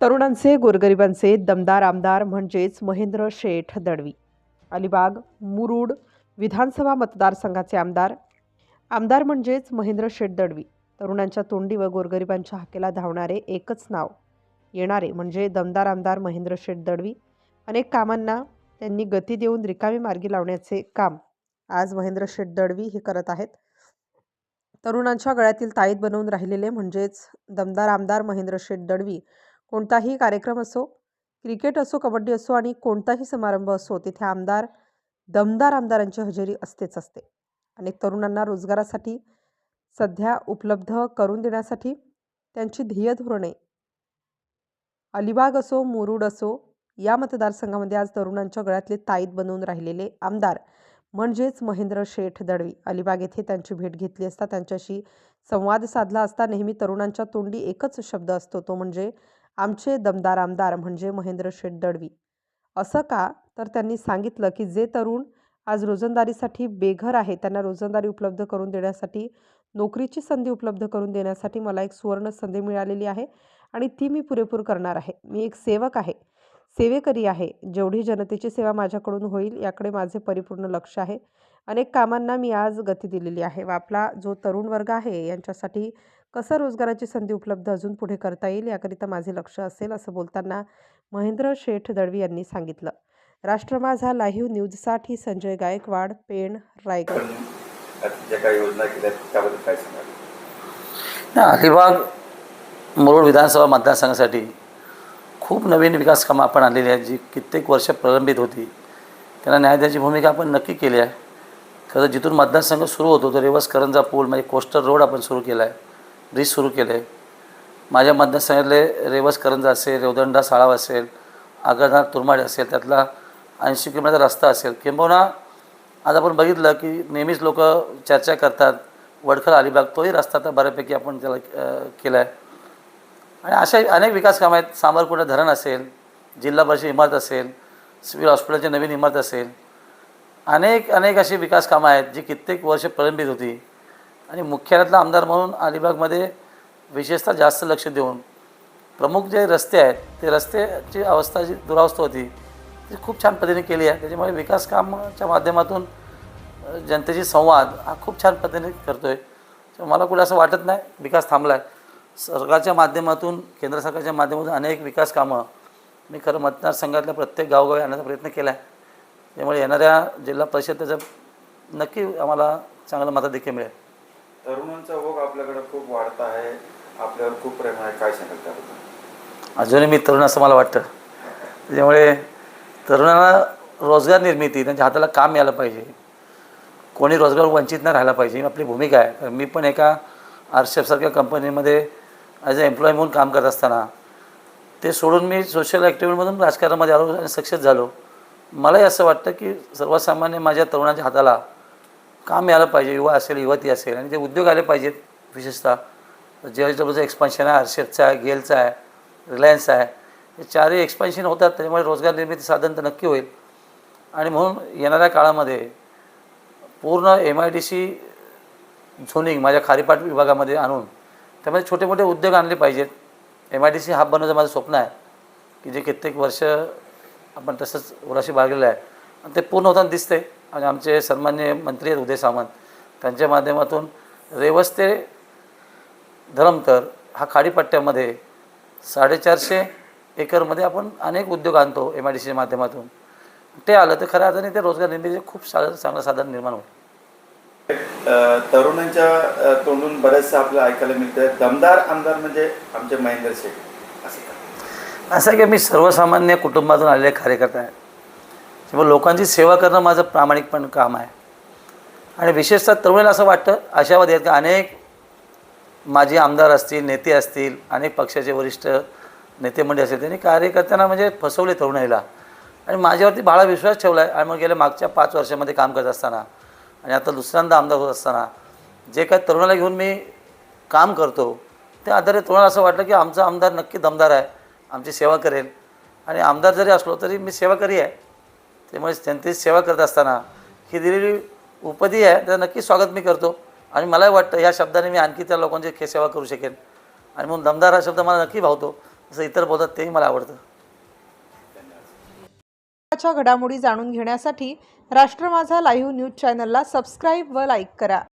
तरुणांचे गोरगरिबांचे दमदार आमदार म्हणजेच महेंद्र शेठ दळवी. अलिबाग मुरुड विधानसभा मतदारसंघाचे आमदार. आमदार म्हणजेच महेंद्र शेठ दळवी. तरुणांच्या तोंडी व गोरगरिबांच्या हाकेला धावणारे एकच नाव येणारे म्हणजे दमदार आमदार महेंद्र शेठ दळवी. अनेक कामांना त्यांनी गती देऊन रिकामी मार्गी लावण्याचे काम आज महेंद्र शेठ दळवी हे करत आहेत. तरुणांच्या गळ्यातील ताईत बनवून राहिलेले म्हणजेच दमदार आमदार महेंद्र शेठ दळवी. कोणताही कार्यक्रम असो, क्रिकेट असो, कबड्डी असो आणि कोणताही समारंभ असो, तिथे दमदार आमदारांची हजेरी असतेच असते. अनेक तरुणांना रोजगारासाठी सध्या उपलब्ध करून देण्यासाठी त्यांची ध्येय धोरणे अलिबाग असो, मुरुड असो, या मतदारसंघामध्ये आज तरुणांच्या गळ्यातले ताईत बनवून राहिलेले आमदार म्हणजेच महेंद्र शेठ दळवी. अलिबाग येथे त्यांची भेट घेतली असता, त्यांच्याशी संवाद साधला असता नेहमी तरुणांच्या तोंडी एकच शब्द असतो, तो म्हणजे आमचे दमदार आमदार म्हणजे महेंद्र शेठ दळवी. असं का? तर त्यांनी सांगितलं की जे तरुण आज रोजंदारीसाठी बेघर आहे, त्यांना रोजंदारी उपलब्ध करून देण्यासाठी, नोकरीची संधी उपलब्ध करून देण्यासाठी मला एक सुवर्ण संधी मिळालेली आहे आणि ती मी पुरेपूर करणार आहे. मी एक सेवक आहे, सेवेकरी आहे. जेवढी जनतेची सेवा माझ्याकडून होईल याकडे माझे परिपूर्ण लक्ष आहे. अनेक कामांना मी आज गती दिलेली आहे व आपला जो तरुण वर्ग आहे यांच्यासाठी कसं रोजगाराची संधी उपलब्ध अजून पुढे करता येईल याकरिता माझे लक्ष असेल, असं बोलताना महेंद्र शेठ दळवी यांनी सांगितलं. राष्ट्र माझा लाईव्ह न्यूजसाठी संजय गायकवाड, पेण, रायगड. ज्या काही योजना केल्या त्याबद्दल काय सांगाल? अलिबाग मुरुड विधानसभा मतदारसंघासाठी खूप नवीन विकास कामं आपण आणलेली आहेत, जी कित्येक वर्ष प्रलंबित होती. त्यांना न्याय देण्याची भूमिका आपण नक्की केली आहे. खरं जिथून मतदारसंघ सुरू होतो तो रेवस करंजा पूल म्हणजे कोस्टर रोड आपण सुरू केला आहे, ब्रिज सुरू केले आहे. माझ्या मतदारसंघातले रेवस करंजा असेल, रेवदंडा साळाव असेल, आगरनाथ तुरमाडे असेल, त्यातला 80 किलोमीटरचा रस्ता असेल. किंबहुना आज आपण बघितलं की नेहमीच लोक चर्चा करतात वडखल अलिबाग, तोही रस्ता तर बऱ्यापैकी आपण त्याला केला आहे. आणि अशा अनेक विकास कामं आहेत. सामरकुंड धरण असेल, जिल्हा परिषद इमारत असेल, सिव्हिल हॉस्पिटलची नवीन इमारत असेल, अनेक अशी विकास कामं आहेत जी कित्येक वर्ष प्रलंबित होती. आणि मुख्यालयातला आमदार म्हणून अलिबागमध्ये विशेषतः जास्त लक्ष देऊन प्रमुख जे रस्ते आहेत ते रस्त्याची अवस्था जी दुरावस्था होती ती खूप छान पद्धतीने केली आहे. त्याच्यामुळे विकास कामाच्या माध्यमातून जनतेशी संवाद हा खूप छान पद्धतीने करतो आहे. मला कुठे असं वाटत नाही विकास थांबला आहे. सरकारच्या माध्यमातून, केंद्र सरकारच्या माध्यमातून अनेक विकास कामं मी खरं मतदारसंघातल्या प्रत्येक गावोगावी आणण्याचा प्रयत्न केला आहे. त्यामुळे येणाऱ्या जिल्हा परिषद त्याचं नक्की आम्हाला चांगलं मताधिक्य मिळेल. तरुणांचा ओघ आपल्याकडे खूप वाढत आहे, आपल्यावर खूप प्रेम आहे, काय सांगाल त्याबद्दल? अजूनही मी तरुण असं मला वाटतं. त्याच्यामुळे तरुणांना रोजगार निर्मिती, त्यांच्या हाताला काम मिळालं पाहिजे, कोणी रोजगार वंचित नाही राहायला पाहिजे, ही आपली भूमिका आहे. कारण मी पण एका आरशेफसारख्या कंपनीमध्ये ॲज अ एम्प्लॉय म्हणून काम करत असताना ते सोडून मी सोशल ॲक्टिव्हिटीमधून राजकारणामध्ये आलो आणि सक्सेस झालो. मलाही असं वाटतं की सर्वसामान्य माझ्या तरुणाच्या हाताला काम मिळालं पाहिजे, युवा असेल, युवती असेल, आणि ते उद्योग आले पाहिजेत. विशेषतः JSWचं एक्सपान्शन आहे, आरशेफचं आहे, गेलचं आहे, रिलायन्स आहे, हे चारही एक्सपान्शन होतात. त्यामुळे रोजगार निर्मिती साधन तर नक्की होईल. आणि म्हणून येणाऱ्या काळामध्ये पूर्ण MIDC झोनिंग माझ्या खारीपाट विभागामध्ये आणून त्यामध्ये छोटे मोठे उद्योग आणले पाहिजेत. MIDC हब बनवण्याचं माझं स्वप्न आहे की जे कित्येक वर्ष आपण तसंच उराशी बाळगलेलं आहे आणि ते पूर्ण होताना दिसते. आणि आमचे सन्माननीय मंत्री आहेत उदय सामंत, त्यांच्या माध्यमातून रेवस ते धरमतर हा खाडीपट्ट्यामध्ये 450 एकरमध्ये आपण अनेक उद्योग आणतो MIDCच्या माध्यमातून. ते आलं तर खऱ्या अर्थाने ते रोजगार निर्मितीचे खूप चांगलं साधन निर्माण होईल. तरुणांच्या तोंडून बरेचसं आपल्याला ऐकायला मिळतं दमदार आमदार म्हणजे आमचे महेंद्र शेठ. असं आहे की मी सर्वसामान्य कुटुंबातून आलेले कार्यकर्ता आहे. त्यामुळे लोकांची सेवा करणं माझं प्रामाणिकपण काम आहे. आणि विशेषतः तरुणाला असं वाटतं, आशावादी आहेत, की अनेक माजी आमदार असतील, नेते असतील, अनेक पक्षाचे वरिष्ठ नेते मंडळी असतील, त्यांनी कार्यकर्त्यांना म्हणजे फसवले तरुणाईला आणि माझ्यावरती बाळा विश्वास ठेवला आहे. आणि मग गेल्या मागच्या 5 वर्षामध्ये काम करत असताना आणि आता दुसऱ्यांदा आमदार होत असताना जे काही तरुणाला घेऊन मी काम करतो त्या आधारे तरुणाला असं वाटलं की आमचा आमदार नक्की दमदार आहे, आमची सेवा करेल. आणि आमदार जरी असलो तरी मी सेवाकरी आहे. त्यामुळे जनतेची सेवा करत असताना ही दिलेली उपदी आहे त्याचं नक्की स्वागत मी करतो. आणि मलाही वाटतं या शब्दाने मी आणखी त्या लोकांची सेवा करू शकेन. आणि म्हणून दमदार हा शब्द मला नक्की भावतो. जसं इतर बोलतात तेही मला आवडतं. च्या घडामोडी जाणून घेण्यासाठी राष्ट्र माझा लाईव्ह न्यूज चॅनलला सबस्क्राईब व लाईक करा.